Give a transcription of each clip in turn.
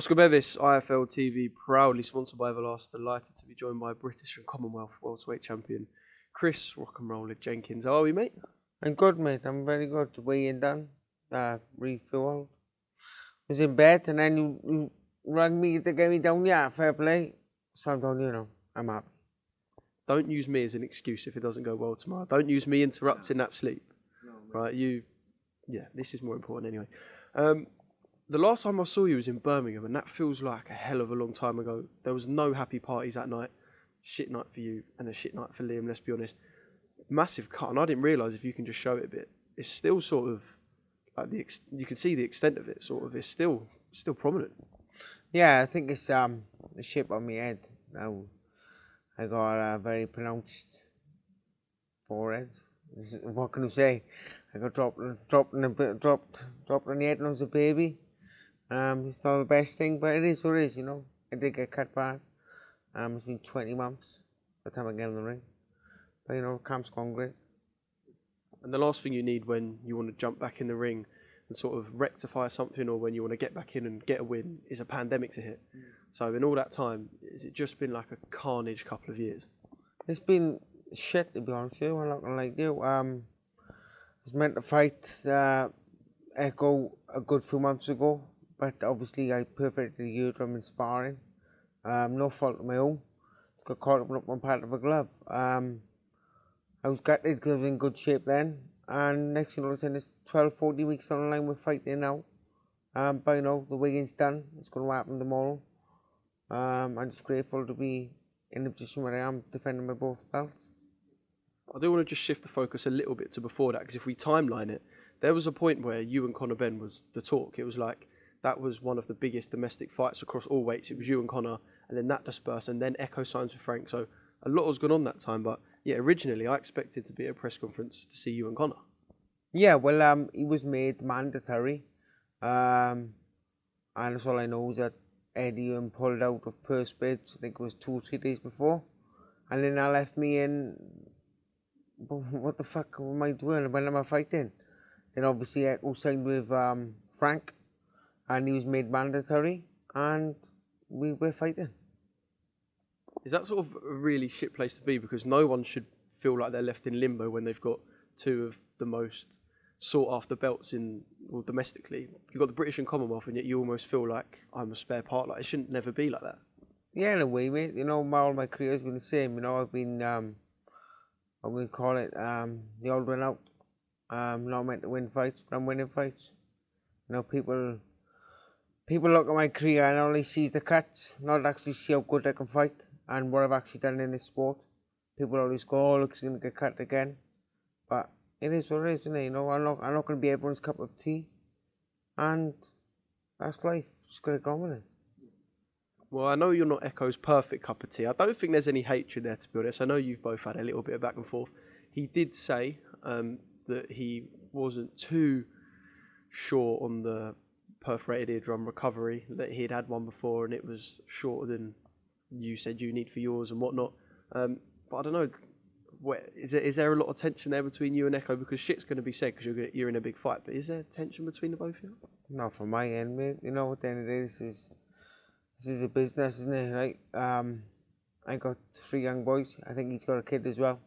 What's good, BEVIS? IFL TV, proudly sponsored by Everlast. Delighted to be joined by British and Commonwealth welterweight champion Chris Rock and Roller Jenkins. How are we, mate? I'm good, mate. I'm very good. Weighing done, refueled. Was in bed, and then you rang me to get me down. Yeah, fair play. So I'm done. I'm happy. Don't use me as an excuse if it doesn't go well tomorrow. Don't use me interrupting that sleep. Right? This is more important anyway. The last time I saw you was in Birmingham, and that feels like a hell of a long time ago. There was no happy parties that night. Shit night for you and a shit night for Liam, let's be honest. Massive cut, and I didn't realise if you can just show it a bit. It's still sort of like you can see the extent of it. Sort of, it's still prominent. Yeah, I think it's the shape on my head now. I got a very pronounced forehead. What can you say? I got dropped on the head when I was a baby. It's not the best thing, but it is what it is. I did get cut back. It's been 20 months by the time I get in the ring. But camp's gone great. And the last thing you need when you want to jump back in the ring and sort of rectify something, or when you want to get back in and get a win, is a pandemic to hit. So in all that time, has it just been like a carnage couple of years? It's been shit, to be honest with you. I'm not gonna lie to you. I was meant to fight Echo a good few months ago, but obviously I perfected the eardrum in sparring. No fault of my own. Got caught up in one part of a glove. I was gutted because I was in good shape then. And next thing you know, it's 12, 14 weeks down the line, we're fighting now. But the weigh-in's done. It's going to happen tomorrow. I'm just grateful to be in the position where I am, defending my both belts. I do want to just shift the focus a little bit to before that, because if we timeline it, there was a point where you and Conor Benn was the talk. It was like that was one of the biggest domestic fights across all weights. It was you and Conor, and then that dispersed, and then Echo signs with Frank. So a lot has gone on that time, but yeah, originally I expected to be at a press conference to see you and Conor. Yeah, well, he was made mandatory, and that's all I know is that Eddie pulled out of purse bids. I think it was 2 or 3 days before, and then that left me in. What the fuck am I doing? When am I fighting? Then obviously Echo signed with Frank, and he was made mandatory, and we were fighting. Is that sort of a really shit place to be? Because no one should feel like they're left in limbo when they've got two of the most sought after belts domestically. You've got the British and Commonwealth, and yet you almost feel like I'm a spare part. Like, it shouldn't never be like that. Yeah, in a way, mate. All my career has been the same. I've been, I'm going to call it the old one out. Not meant to win fights, but I'm winning fights. People look at my career and only see the cuts, not actually see how good I can fight and what I've actually done in this sport. People always go, "Oh, look, he's going to get cut again," but it is what it is, isn't it? I'm not going to be everyone's cup of tea, and that's life. Just got to go on with it. Well, I know you're not Echo's perfect cup of tea. I don't think there's any hatred there, to be honest. I know you've both had a little bit of back and forth. He did say that he wasn't too sure on the perforated eardrum recovery, that he'd had one before and it was shorter than you said you need for yours and whatnot. But I don't know, is there a lot of tension there between you and Echo? Because shit's going to be said because you're in a big fight, but is there tension between the both of you? Not from my end, mate. At the end of the day, this is a business, isn't it? Right? I got 3 young boys. I think he's got a kid as well.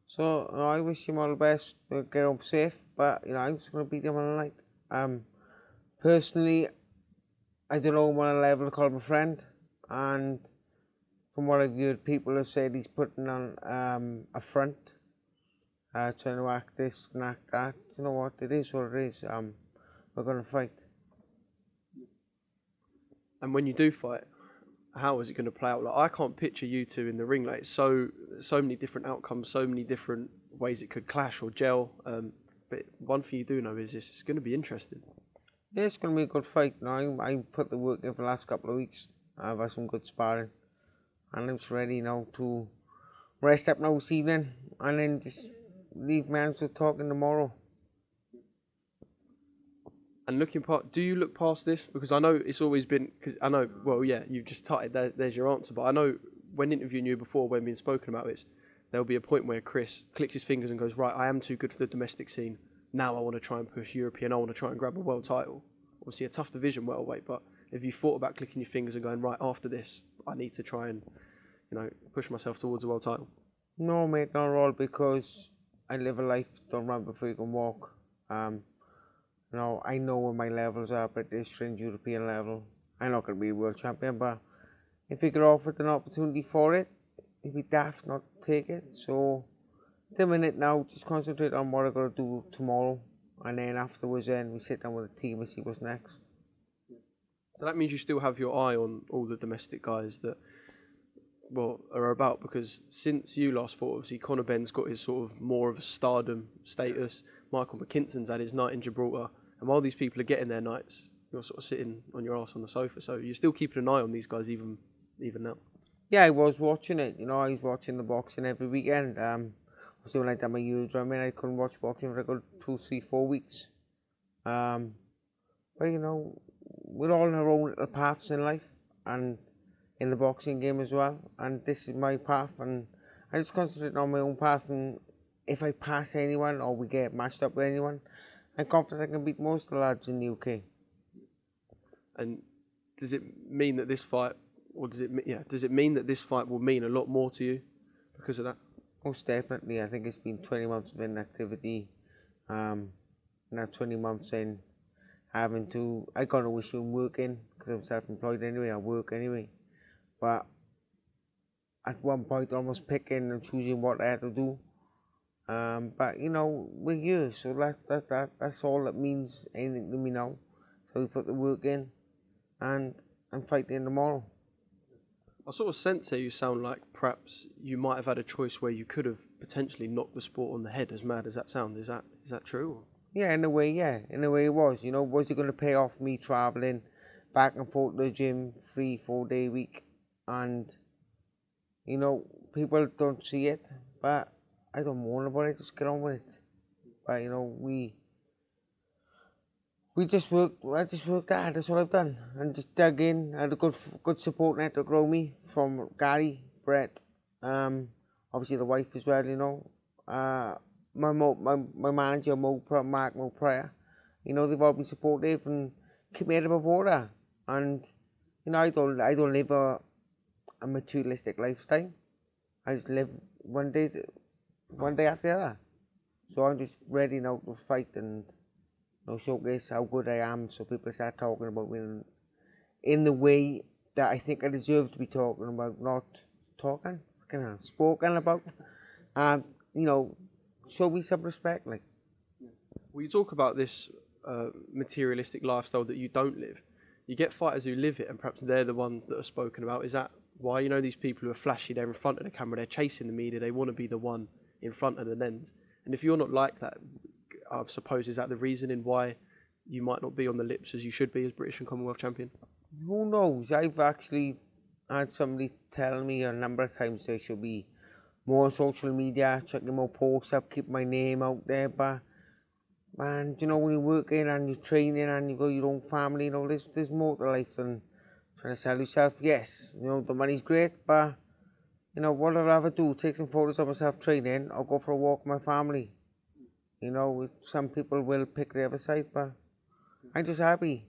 So I wish him all the best. Get home safe. But I'm just going to beat him on the night. Personally, I don't know what level to call him a friend, and from what I've heard, people have said he's putting on a front, trying to act this and act that. You know what? It is what it is. We're going to fight. And when you do fight, how is it going to play out? Like, I can't picture you two in the ring. Like, so many different outcomes, so many different ways it could clash or gel. But one thing you do know is it's going to be interesting. Yeah, it's going to be a good fight. I put the work in for the last couple of weeks. I've had some good sparring, and I'm just ready now to rest up now this evening, and then just leave my hands to talking tomorrow. And do you look past this? Because I know it's always been, you've just titled, there's your answer, but I know when interviewing you before, when being spoken about it, there'll be a point where Chris clicks his fingers and goes, right, I am too good for the domestic scene. Now I want to try and push European. I want to try and grab a world title. Obviously a tough division welterweight, but Have you thought about clicking your fingers and going, right, after this, I need to try and, push myself towards a world title? No, mate, not at all, because I live a life, don't run before you can walk. I know where my levels are, but this fringe European level. I'm not going to be a world champion, but if you get offered an opportunity for it, it'd be daft not to take it. So, the minute now, just concentrate on what I got to do tomorrow, and then afterwards, then we sit down with the team and see what's next. So that means you still have your eye on all the domestic guys that, are about, because since you last fought, obviously Conor Benn's got his sort of more of a stardom status. Michael McKinson's had his night in Gibraltar, and while these people are getting their nights, you're sort of sitting on your ass on the sofa. So you're still keeping an eye on these guys even now. Yeah, I was watching it. I was watching the boxing every weekend. I was doing like that my year drumming. I couldn't watch boxing for a good 2, 3, 4 weeks. But we're all in our own little paths in life, and in the boxing game as well. And this is my path, and I just concentrate on my own path. And if I pass anyone or we get matched up with anyone, I'm confident I can beat most of the lads in the UK. And does it mean that this fight, does it mean that this fight will mean a lot more to you because of that? Most definitely. I think it's been 20 months of inactivity. Now 20 months in, I got no issue in working because I'm self-employed anyway. I work anyway. But at one point, almost picking and choosing what I had to do. But we're here, so that's all that means anything to me now. So we put the work in, and I'm fighting tomorrow. I sort of sense here you sound like perhaps you might have had a choice where you could have potentially knocked the sport on the head, as mad as that sounds. Is that true? Yeah, in a way, it was. Was it going to pay off me travelling back and forth to the gym 3-4 day week? And, people don't see it, but I don't moan about it, just get on with it. But, I just worked hard, that's all I've done. And just dug in, I had a good support net to grow me from Gary, Brett, obviously the wife as well, my manager, Mark Pryor, they've all been supportive and keep me head above water. And, I don't live a materialistic lifestyle. I just live one day after the other. So I'm just ready now to fight and showcase how good I am, so people start talking about me in the way that I think I deserve to be talking about, not talking, spoken about. Show me some respect, like. Well, you talk about this materialistic lifestyle that you don't live. You get fighters who live it, and perhaps they're the ones that are spoken about. Is that why, these people who are flashy, they're in front of the camera, they're chasing the media, they want to be the one in front of the lens? And if you're not like that, I suppose, is that the reasoning why you might not be on the lips as you should be as British and Commonwealth champion? Who knows? I've actually had somebody tell me a number of times there should be more on social media, checking more posts up, keep my name out there. But man, when you're working and you're training and you've got your own family, there's more to life than trying to sell yourself. Yes, the money's great, but what I'd rather do, take some photos of myself training or go for a walk with my family. Some people will pick the other side, but I'm just happy.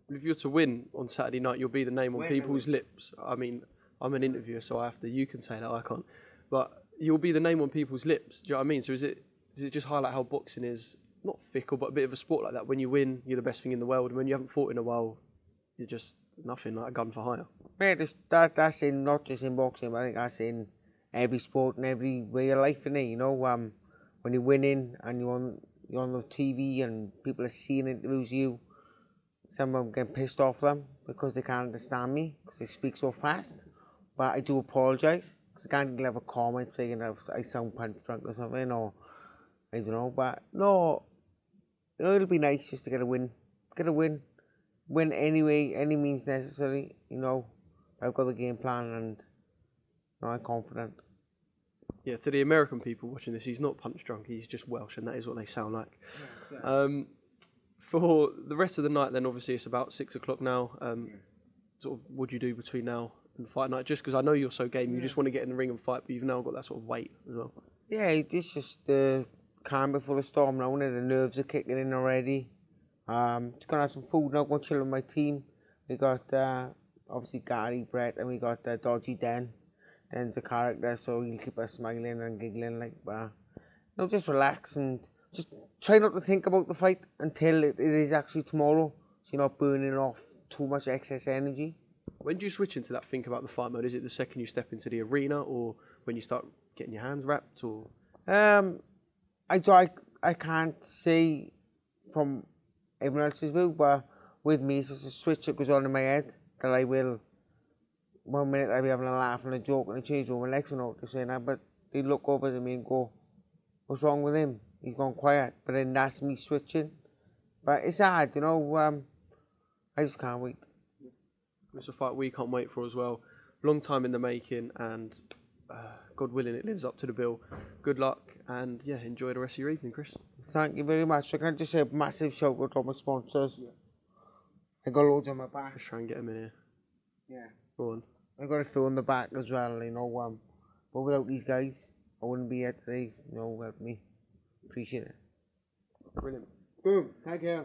If you're to win on Saturday night, you'll be the name on people's lips. I mean, I'm an interviewer, so you can say that, I can't. But you'll be the name on people's lips. Do you know what I mean? So does it just highlight how boxing is not fickle, but a bit of a sport like that? When you win, you're the best thing in the world. And when you haven't fought in a while, you're just nothing, like a gun for hire. Mate, that's in not just in boxing, but I think that's in every sport and every way of life, innit? When you're winning and you're on the TV and people are seeing interviews you, some of them get pissed off them because they can't understand me because they speak so fast. But I do apologise because I can't have a comment saying I sound punch drunk or something, or I don't know. But no, it'll be nice just to get a win. Win anyway, any means necessary, I've got the game plan and I'm confident. Yeah, to the American people watching this, he's not punch drunk, he's just Welsh, and that is what they sound like. Yeah, exactly. For the rest of the night, then, obviously, it's about 6 o'clock now. Sort of, what do you do between now and fight night? Just because I know you're so game, you just want to get in the ring and fight, but you've now got that sort of weight as well. Yeah, it's just calm before the storm now, the nerves are kicking in already. Just gonna have some food now, go and chill with my team. We got obviously Gary, Brett, and we got Dodgy Den. Den's a character, so he'll keep us smiling and giggling like no, just relax and just try not to think about the fight until it is actually tomorrow, so you're not burning off too much excess energy. When do you switch into that think about the fight mode? Is it the second you step into the arena, or when you start getting your hands wrapped, or? I can't say from everyone else's view, but with me it's just a switch that goes on in my head that I will. 1 minute I'll be having a laugh and a joke and a change over my legs and all to say that, but they look over to me and go, "What's wrong with him? He's gone quiet." But then that's me switching. But it's hard, you know. I just can't wait. It's a fight we can't wait for as well. Long time in the making, and God willing, it lives up to the bill. Good luck, and yeah, enjoy the rest of your evening, Chris. Thank you very much. So can I just say a massive shout out to all my sponsors? Yeah. I got loads on my back. Let's try and get them in here. Yeah. Go on. I got a few on the back as well, you know. But without these guys, I wouldn't be here today. You know, help me. Appreciate it. Brilliant. Boom. Thank you.